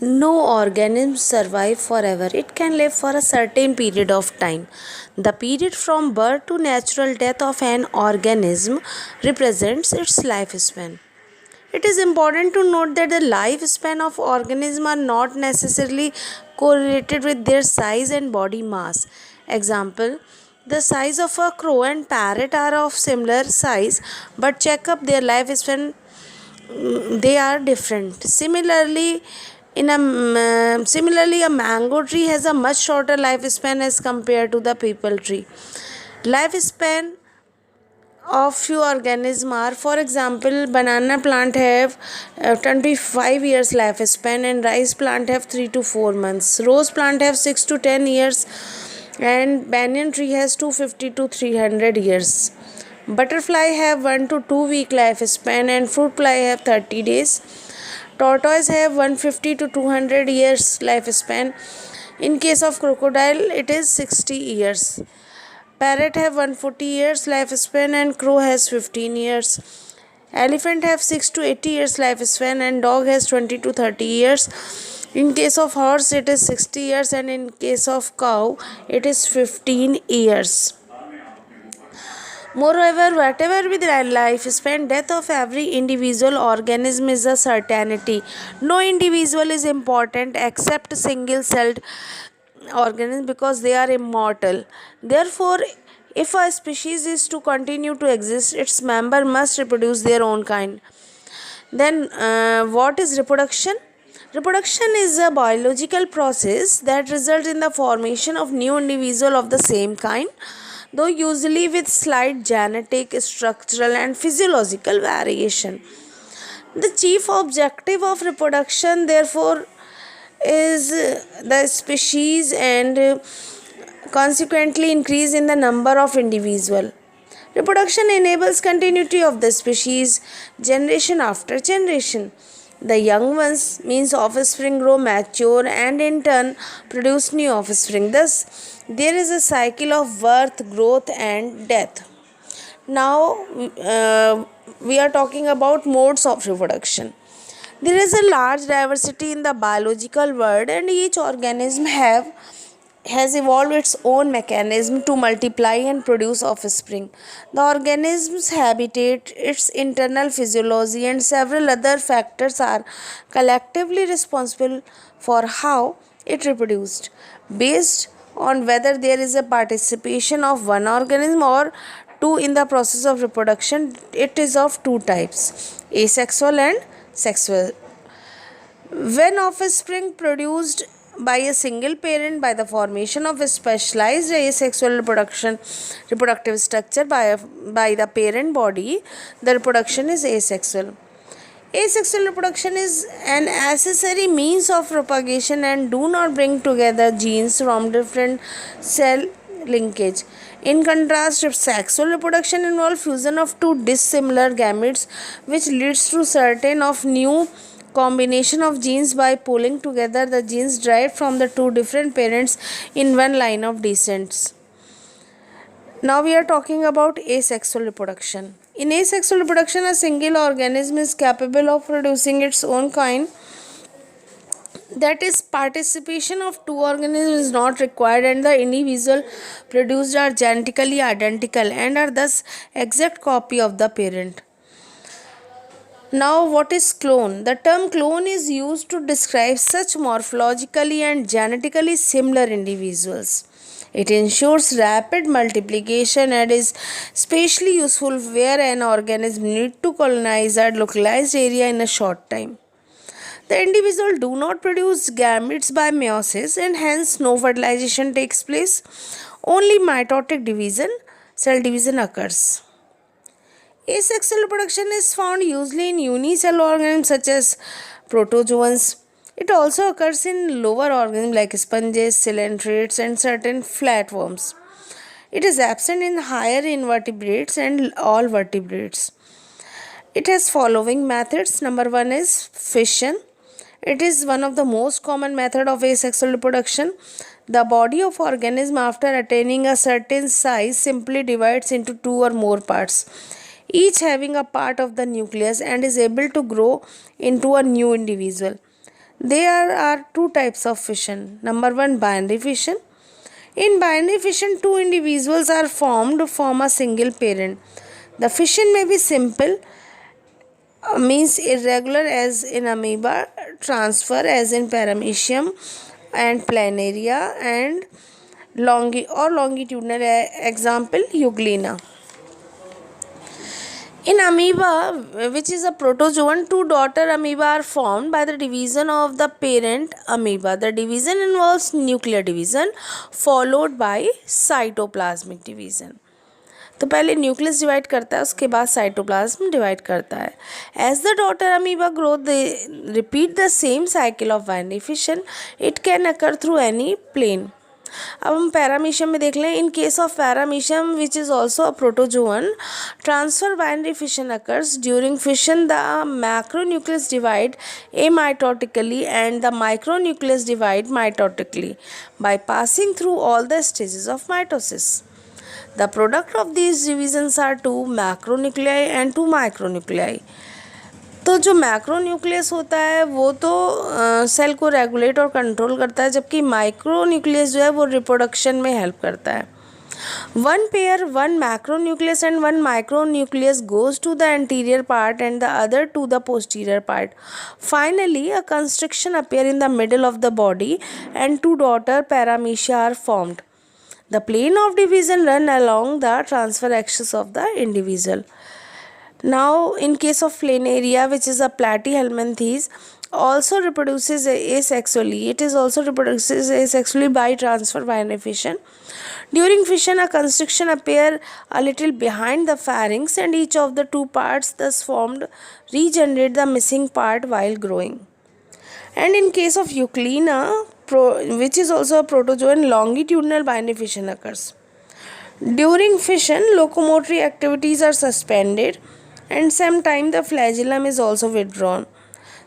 No organism survives forever. It can live for a certain period of time. The period from birth to natural death of an organism represents its lifespan. It is important to note that the lifespan of organisms are not necessarily correlated with their size and body mass. Example, the size of a crow and parrot are of similar size, but check up their lifespan, they are different. Similarly, a mango tree has a much shorter lifespan as compared to the people tree. Lifespan of few organisms are, for example, banana plant have 25 years lifespan and rice plant have 3 to 4 months. Rose plant have 6 to 10 years and banyan tree has 250 to 300 years. Butterfly have 1 to 2 week lifespan and fruit fly have 30 days. Tortoise have 150 to 200 years lifespan. In case of crocodile, it is 60 years. Parrot have 140 years lifespan and crow has 15 years. Elephant have 6 to 80 years lifespan and dog has 20 to 30 years. In case of horse, it is 60 years and in case of cow, it is 15 years. Moreover, whatever be the lifespan, death of every individual organism is a certainty. No individual is important except single-celled organisms because they are immortal. Therefore, if a species is to continue to exist, its member must reproduce their own kind. Then, what is reproduction? Reproduction is a biological process that results in the formation of new individual of the same kind, though usually with slight genetic, structural, and physiological variation. The chief objective of reproduction, therefore, is the species and consequently increase in the number of individual. Reproduction enables continuity of the species generation after generation. The young ones means offspring grow mature and in turn produce new offspring. Thus, there is a cycle of birth, growth, and death. Now, we are talking about modes of reproduction. There is a large diversity in the biological world, and each organism has evolved its own mechanism to multiply and produce offspring. The organism's habitat, its internal physiology, and several other factors are collectively responsible for how it reproduced. Based on whether there is a participation of one organism or two in the process of reproduction, it is of two types: asexual and sexual. When offspring produced by a single parent by the formation of a specialized asexual reproductive structure by the parent body, the reproduction is asexual. Asexual reproduction is an accessory means of propagation and do not bring together genes from different cell linkage. In contrast, sexual reproduction involves fusion of two dissimilar gametes, which leads to certain of new combination of genes by pulling together the genes derived from the two different parents in one line of descent. Now we are talking about asexual reproduction. In asexual reproduction, a single organism is capable of producing its own kind. That is, participation of two organisms is not required and the individual produced are genetically identical and are thus exact copy of the parent. Now, what is clone? The term clone is used to describe such morphologically and genetically similar individuals. It ensures rapid multiplication and is especially useful where an organism needs to colonize a localized area in a short time. The individual do not produce gametes by meiosis and hence no fertilization takes place. Only mitotic division, cell division occurs. Asexual reproduction is found usually in unicellular organisms such as protozoans. It also occurs in lower organisms like sponges, coelentrates, and certain flatworms. It is absent in higher invertebrates and all vertebrates. It has following methods. Number one is fission. It is one of the most common method of asexual reproduction. The body of organism after attaining a certain size simply divides into two or more parts, each having a part of the nucleus and is able to grow into a new individual. There are two types of fission. Number one, binary fission. In binary fission, two individuals are formed to form a single parent. The fission may be simple, means irregular as in amoeba, transfer as in paramecium and planaria, and longitudinal, example euglena. In amoeba, which is a protozoan, two daughter amoeba are formed by the division of the parent amoeba. The division involves nuclear division followed by cytoplasmic division. तो पहले nucleus divide करता है, उसके बाद cytoplasm divide करता है. As the daughter amoeba grow they repeat the same cycle of binary fission. It can occur through any plane. अब हम पैरामीशियम में देख लें. In case of paramecium which is also a protozoan, transfer binary fission occurs. During fission the macronucleus divide amitotically and the micronucleus divide mitotically by passing through all the stages of mitosis. The product of these divisions are two macronuclei and two micronuclei. तो जो macronucleus होता है वो तो cell को regulate और control करता है, जबकि माइक्रोन्यूक्लियस जो है वो रिप्रोडक्शन में हेल्प करता है. One pair, one macronucleus and one micronucleus goes to the anterior part and the other to the posterior part. Finally, a constriction appear in the middle of the body and two daughter paramecia are formed. The plane of division run along the transfer axis of the individual. Now, in case of planaria, which is a platyhelminthes, also reproduces asexually. It is also reproduces asexually by transfer binary fission. During fission, a constriction appear a little behind the pharynx, and each of the two parts thus formed regenerate the missing part while growing. And in case of Euglena, which is also a protozoan, longitudinal binary fission occurs. During fission, locomotory activities are suspended and sometime the flagellum is also withdrawn.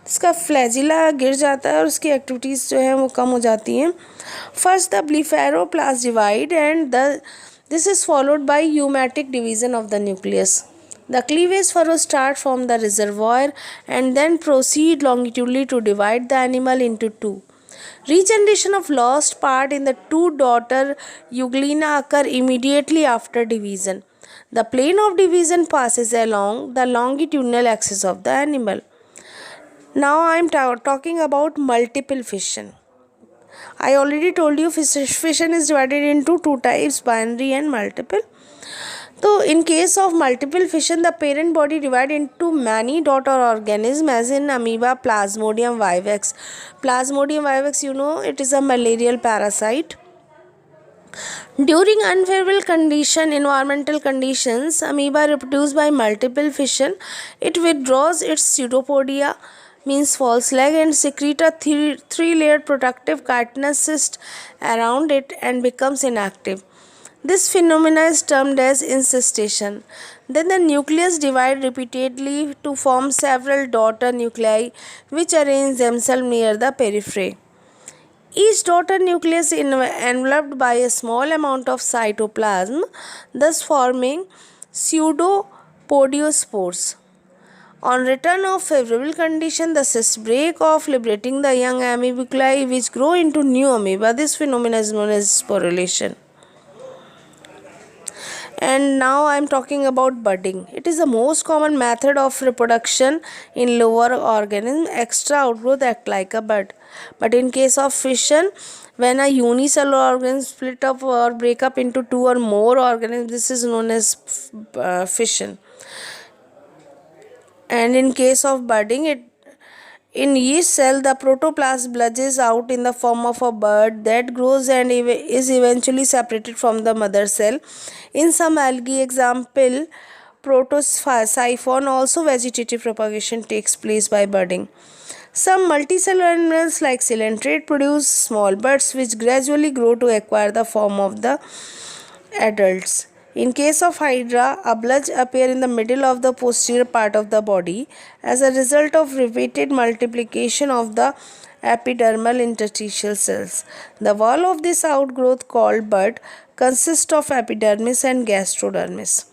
इसका flagella गिर जाता है और उसकी activities जो है वो कम हो जाती हैं. First the blepharoplast divide and this is followed by eumitotic division of the nucleus. The cleavage furrows start from the reservoir and then proceed longitudinally to divide the animal into two. Regeneration of lost part in the two daughter euglena occur immediately after division. The plane of division passes along the longitudinal axis of the animal. Now I am talking about multiple fission. I already told you fission is divided into two types, binary and multiple. So in case of multiple fission, the parent body divided into many daughter organisms, as in amoeba Plasmodium vivax. Plasmodium vivax, you know, it is a malarial parasite. During unfavorable environmental conditions, amoeba reproduced by multiple fission. It withdraws its pseudopodia, means false leg, and secrete a three-layered protective chitinous cyst around it and becomes inactive. This phenomenon is termed as incestation. Then the nucleus divide repeatedly to form several daughter nuclei which arrange themselves near the periphery. Each daughter nucleus is enveloped by a small amount of cytoplasm, thus forming pseudopodiospores. On return of favorable condition, the cysts break off, liberating the young amoebiculi which grow into new amoeba. This phenomenon is known as sporulation. And now I am talking about budding. It is the most common method of reproduction in lower organisms. Extra outgrowth act like a bud. But in case of fission, when a unicellular organism split up or break up into two or more organisms, this is known as fission. And in case of budding, in yeast cell, the protoplasm bulges out in the form of a bud that grows and is eventually separated from the mother cell. In some algae, example Protosiphon, also vegetative propagation takes place by budding. Some multicellular animals like coelenterate produce small buds which gradually grow to acquire the form of the adults. In case of Hydra, a bulge appears in the middle of the posterior part of the body as a result of repeated multiplication of the epidermal interstitial cells. The wall of this outgrowth, called bud, consists of epidermis and gastrodermis.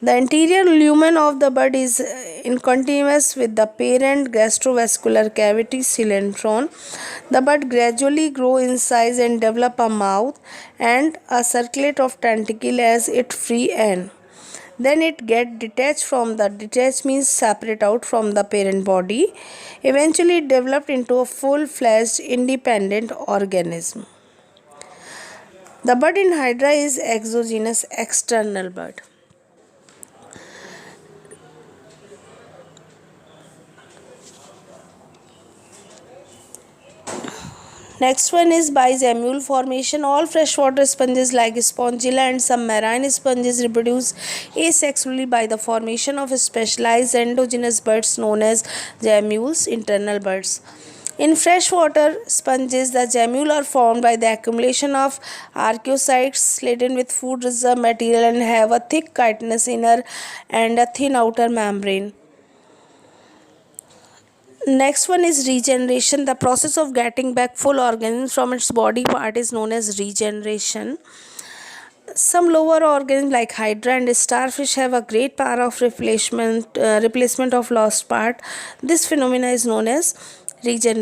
The anterior lumen of the bud is incontinuous with the parent gastrovascular cavity cylindron. The bud gradually grow in size and develop a mouth and a circlet of tentacle as its free end. Then it get detached from the detached means separate out from the parent body. Eventually it developed into a full-fledged independent organism. The bud in Hydra is exogenous external bud. Next one is bigemule formation. All freshwater sponges like Spongilla and some marine sponges reproduce asexually by the formation of specialized endogenous buds known as gemmules, internal buds. In freshwater sponges, the gemmules are formed by the accumulation of archaeocytes laden with food reserve material and have a thick chitinous inner and a thin outer membrane. Next one is regeneration. The process of getting back full organisms from its body part is known as regeneration. Some lower organisms like hydra and starfish have a great power of replacement of lost part. This phenomena is known as regeneration.